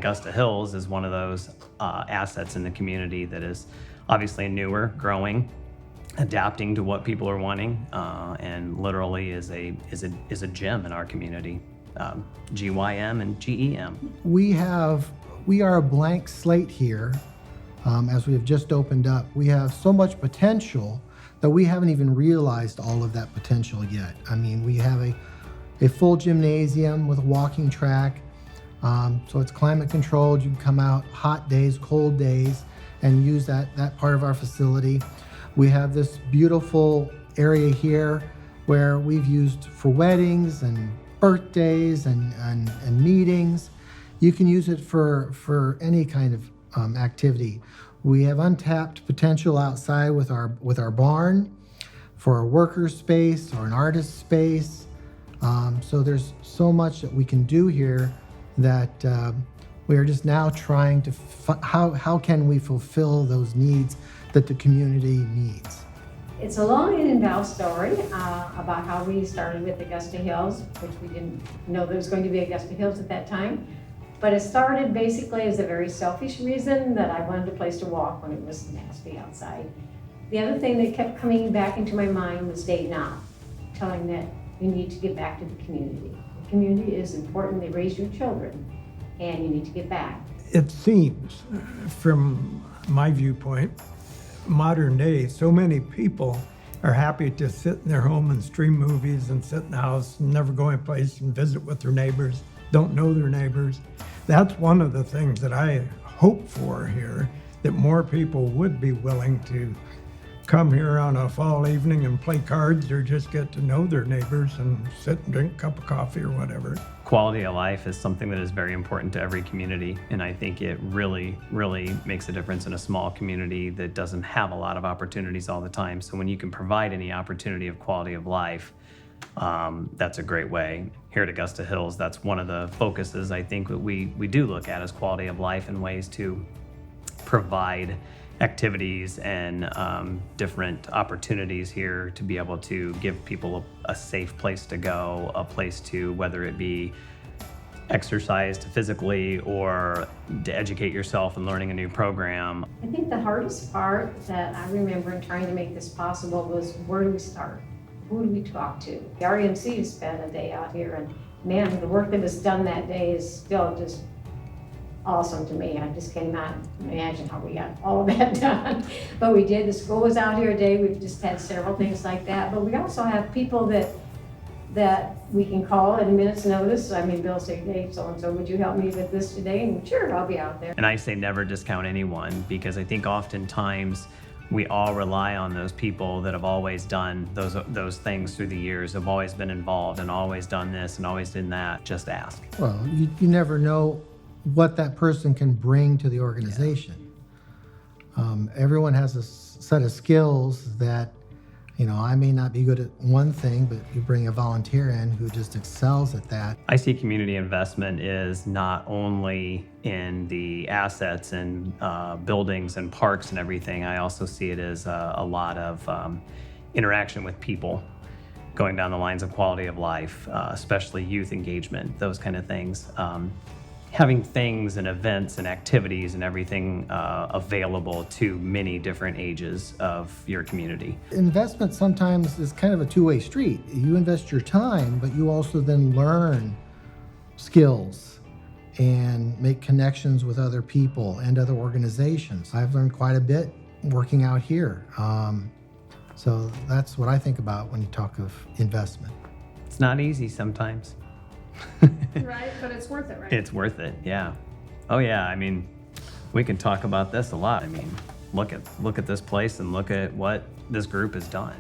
Augusta Hills is one of those assets in the community that is obviously newer, growing, adapting to what people are wanting, and literally is a gem in our community. GYM and GEM. We are a blank slate here. As we have just opened up, we have so much potential that we haven't even realized all of that potential yet. I mean, we have a full gymnasium with a walking track, so it's climate controlled. You can come out hot days, cold days, and use that part of our facility. We have this beautiful area here where we've used for weddings and birthdays and meetings. You can use it for any kind of activity. We have untapped potential outside with our barn for a worker space or an artist space. So there's so much that we can do here that we are just now trying to how can we fulfill those needs that the community needs. It's a long and involved story about how we started with Augusta Hills, which we didn't know there was going to be Augusta Hills at that time. But it started basically as a very selfish reason that I wanted a place to walk when it was nasty outside. The other thing that kept coming back into my mind was Dave Knopf, telling that you need to get back to the community. The community is important, they raise your children, and you need to get back. It seems, from my viewpoint, modern day, so many people are happy to sit in their home and stream movies and sit in the house and never go anyplace and visit with their neighbors, don't know their neighbors. That's one of the things that I hope for here, that more people would be willing to come here on a fall evening and play cards or just get to know their neighbors and sit and drink a cup of coffee or whatever. Quality of life is something that is very important to every community, and I think it really, really makes a difference in a small community that doesn't have a lot of opportunities all the time. So when you can provide any opportunity of quality of life, that's a great way. Here at Augusta Hills, that's one of the focuses I think that we do look at, is quality of life and ways to provide activities and different opportunities here to be able to give people a safe place to go, a place to, whether it be exercise physically or to educate yourself and learning a new program. I think the hardest part that I remember in trying to make this possible was, where do we start? Who do we talk to? The RMC spent a day out here, and man, the work that was done that day is still just awesome to me. I just cannot imagine how we got all of that done. But we did. The school was out here a day. We've just had several things like that. But we also have people that we can call at a minute's notice. I mean, Bill say, hey, so-and-so, would you help me with this today? And sure, I'll be out there. And I say never discount anyone, because I think oftentimes we all rely on those people that have always done those things through the years, have always been involved and always done this and always done that. Just ask. Well, you never know what that person can bring to the organization. Everyone has a set of skills that, I may not be good at one thing, but you bring a volunteer in who just excels at that. I see community investment is not only in the assets and buildings and parks and everything. I also see it as a lot of interaction with people, going down the lines of quality of life, especially youth engagement, those kind of things. Having things and events and activities and everything available to many different ages of your community. Investment sometimes is kind of a two-way street. You invest your time, but you also then learn skills and make connections with other people and other organizations. I've learned quite a bit working out here. So that's what I think about when you talk of investment. It's not easy sometimes. Right, but it's worth it, right? It's worth it, yeah. Oh yeah, I mean, we can talk about this a lot. I mean, look at this place and look at what this group has done.